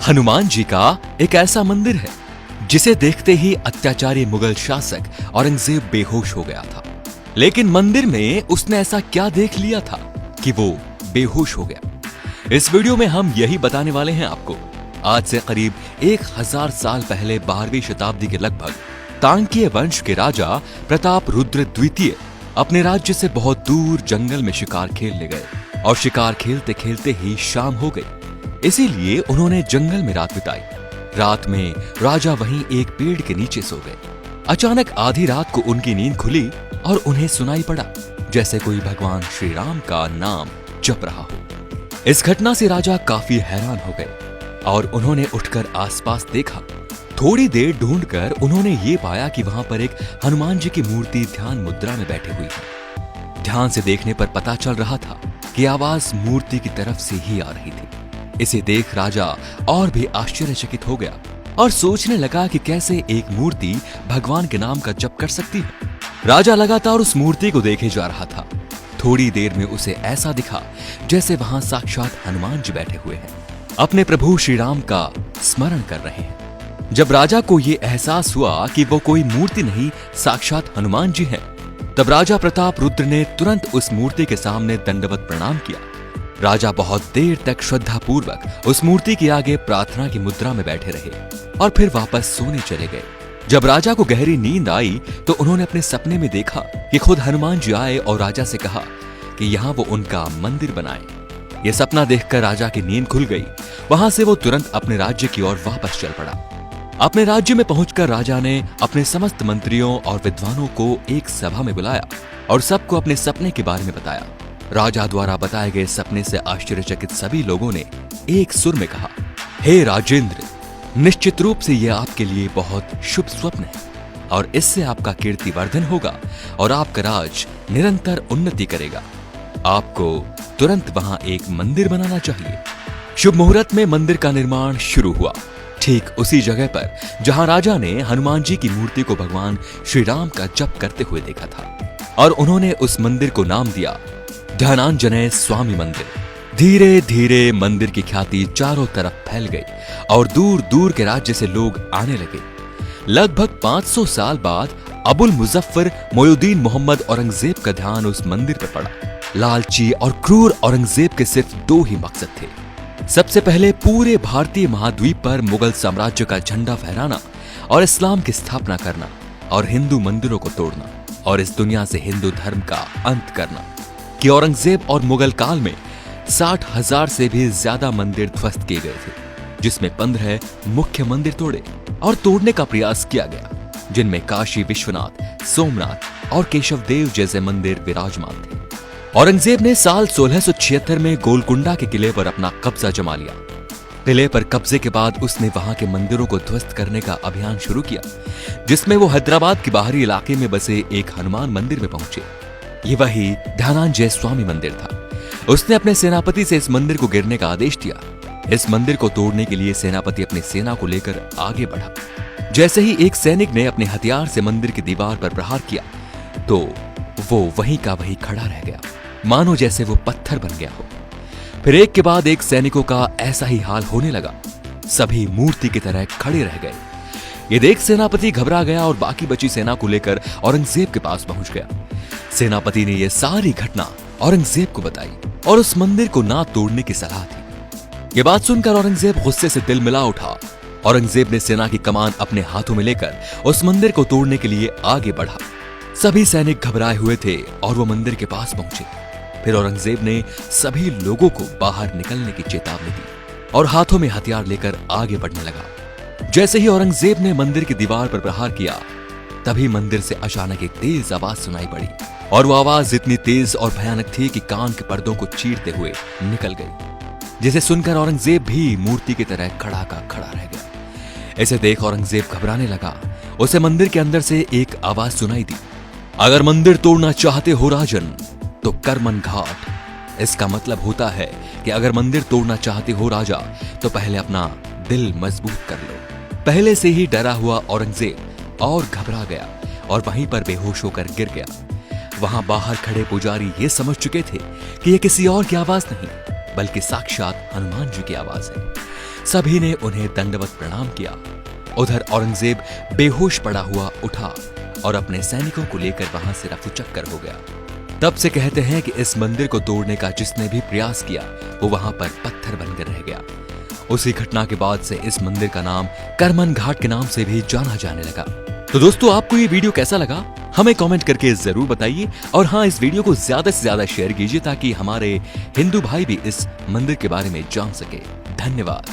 हनुमान जी का एक ऐसा मंदिर है जिसे देखते ही अत्याचारी मुगल शासक औरंगजेब बेहोश हो गया था। लेकिन मंदिर में उसने ऐसा क्या देख लिया था कि वो बेहोश हो गया। इस वीडियो में हम यही बताने वाले हैं आपको। आज से करीब 1000 साल पहले 12वीं शताब्दी के लगभग तांकीय वंश के राजा प्रताप रुद्र द्वितीय अपने राज्य से बहुत दूर जंगल में शिकार खेलने गए और शिकार खेलते खेलते ही शाम हो गई। इसीलिए उन्होंने जंगल में रात बिताई। रात में राजा वहीं एक पेड़ के नीचे सो गए। अचानक आधी रात को उनकी नींद खुली और उन्हें सुनाई पड़ा जैसे कोई भगवान श्री राम का नाम जप रहा हो। इस घटना से राजा काफी हैरान हो गए और उन्होंने उठकर आसपास देखा। थोड़ी देर ढूंढकर उन्होंने ये पाया कि वहां पर एक हनुमान जी की मूर्ति ध्यान मुद्रा में बैठी हुई है। ध्यान से देखने पर पता चल रहा था कि आवाज मूर्ति की तरफ से ही आ रही थी। इसे देख राजा और भी आश्चर्यचकित हो गया और सोचने लगा कि कैसे एक मूर्ति भगवान के नाम का जप कर सकती है। राजा लगातार उस मूर्ति को देखे जा रहा था। थोड़ी देर में उसे ऐसा दिखा जैसे वहां साक्षात हनुमान जी बैठे हुए हैं, अपने प्रभु श्री राम का स्मरण कर रहे हैं। जब राजा को यह एहसास हुआ कि वो कोई मूर्ति नहीं साक्षात हनुमान जी हैं, तब राजा प्रताप रुद्र ने तुरंत उस मूर्ति के सामने दंडवत प्रणाम किया। राजा बहुत देर तक श्रद्धा पूर्वक उस मूर्ति के आगे प्रार्थना की मुद्रा में बैठे रहे और फिर वापस सोने चले गए। जब राजा को गहरी नींद आई तो उन्होंने अपने सपने में देखा कि खुद हनुमान जी आए और राजा से कहा कि यहाँ वो उनका मंदिर बनाए। यह सपना देखकर राजा की नींद खुल गई। वहां से वो तुरंत अपने राज्य की ओर वापस चल पड़ा। अपने राज्य में पहुंचकर राजा ने अपने समस्त मंत्रियों और विद्वानों को एक सभा में बुलाया और सबको अपने सपने के बारे में बताया। राजा द्वारा बताए गए सपने से आश्चर्यचकित सभी लोगों ने एक सुर में कहा, हे राजेंद्र, निश्चित रूप से यह आपके लिए बहुत शुभ स्वप्न है और इससे आपका कीर्तिवर्धन होगा और आपका राज निरंतर उन्नति करेगा। आपको तुरंत वहां एक मंदिर बनाना चाहिए। शुभ मुहूर्त में मंदिर का निर्माण शुरू हुआ, ठीक उसी जगह पर जहां राजा ने हनुमान जी की मूर्ति को भगवान श्री राम का जप करते हुए देखा था। और उन्होंने उस मंदिर को नाम दिया ध्यानांजनेय स्वामी मंदिर। धीरे धीरे मंदिर की ख्याति चारों तरफ फैल गई और दूर दूर के राज्य से लोग आने लगे। लगभग 500 साल बाद अबुल मुजफ्फर मोयुद्दीन मोहम्मद औरंगजेब का ध्यान उस मंदिर पर पड़ा। लालची और क्रूर औरंगजेब के सिर्फ 2 ही मकसद थे। सबसे पहले पूरे भारतीय महाद्वीप पर मुगल साम्राज्य का झंडा फहराना और इस्लाम की स्थापना करना और हिंदू मंदिरों को तोड़ना और इस दुनिया से हिंदू धर्म का अंत करना। कि औरंगजेब और मुगल काल में 60,000 से भी ज्यादा मंदिर ध्वस्त किए गए थे, जिसमें 15 मुख्य मंदिर तोड़े और तोड़ने का प्रयास किया गया, जिनमें काशी विश्वनाथ, सोमनाथ और केशव देव जैसे मंदिर विराजमान थे। औरंगजेब ने साल 1676 में गोलकुंडा के किले पर अपना कब्जा जमा लिया। किले पर कब्जे के बाद उसने वहां के मंदिरों को ध्वस्त करने का अभियान शुरू किया, जिसमें वो हैदराबाद के बाहरी इलाके में बसे एक हनुमान मंदिर में पहुंचे। ये वही ध्यानांजनेय स्वामी मंदिर था। उसने अपने सेनापति से इस मंदिर को गिरने का आदेश दिया। इस मंदिर को तोड़ने के लिए सेनापति अपनी सेना को लेकर आगे बढ़ा। जैसे ही एक सैनिक ने अपने हथियार से मंदिर की दीवार पर प्रहार किया तो वो वहीं का वहीं खड़ा रह गया, मानो जैसे वो पत्थर बन गया हो। फिर एक के बाद एक सैनिकों का ऐसा ही हाल होने लगा। सभी मूर्ति की तरह खड़े रह गए। ये देख सेनापति घबरा गया और बाकी बची सेना को लेकर औरंगजेब के पास पहुंच गया। सेनापति ने यह सारी घटना औरंगजेब को बताई और उस मंदिर को ना तोड़ने की सलाह दी। ये बात सुनकर औरंगजेब गुस्से से तिल मिला उठा। औरंगजेब ने सेना की कमान अपने हाथों में लेकर उस मंदिर को तोड़ने के लिए आगे बढ़ा। सभी सैनिक घबराए हुए थे और वो मंदिर के पास पहुंचे। फिर औरंगजेब ने सभी लोगों को बाहर निकलने की चेतावनी दी और हाथों में हथियार लेकर आगे बढ़ने लगा। जैसे ही औरंगजेब ने मंदिर की दीवार पर प्रहार किया, तभी मंदिर से अचानक एक तेज आवाज सुनाई पड़ी और वो आवाज इतनी तेज और भयानक थी कि कान के पर्दों को चीरते हुए निकल गई, जिसे सुनकर औरंगजेब भी मूर्ति की तरह खड़ा का खड़ा रह गया। इसे देख औरंगजेब घबराने लगा। उसे मंदिर के अंदर से एक आवाज सुनाई दी, अगर मंदिर तोड़ना चाहते हो राजन तो करमन घाट। इसका मतलब होता है कि अगर मंदिर तोड़ना चाहते हो राजा तो पहले अपना दिल मजबूत कर लो। पहले से ही डरा हुआ औरंगजेब और घबरा गया और वहीं पर बेहोश होकर गिर गया। वहां बाहर खड़े पुजारी ये समझ चुके थे कि यह किसी और की आवाज नहीं बल्कि साक्षात हनुमान जी की आवाज है। सभी ने उन्हें दंडवत प्रणाम किया। उधर औरंगजेब बेहोश पड़ा हुआ उठा और अपने सैनिकों को लेकर वहां से रफू चक्कर हो गया। तब से कहते हैं कि इस मंदिर को तोड़ने का जिसने भी प्रयास किया वो वहां पर पत्थर बनकर रह गया। उसी घटना के बाद से इस मंदिर का नाम करमन घाट के नाम से भी जाना जाने लगा। तो दोस्तों, आपको ये वीडियो कैसा लगा हमें कमेंट करके जरूर बताइए। और हाँ, इस वीडियो को ज्यादा से ज्यादा शेयर कीजिए ताकि हमारे हिंदू भाई भी इस मंदिर के बारे में जान सके। धन्यवाद।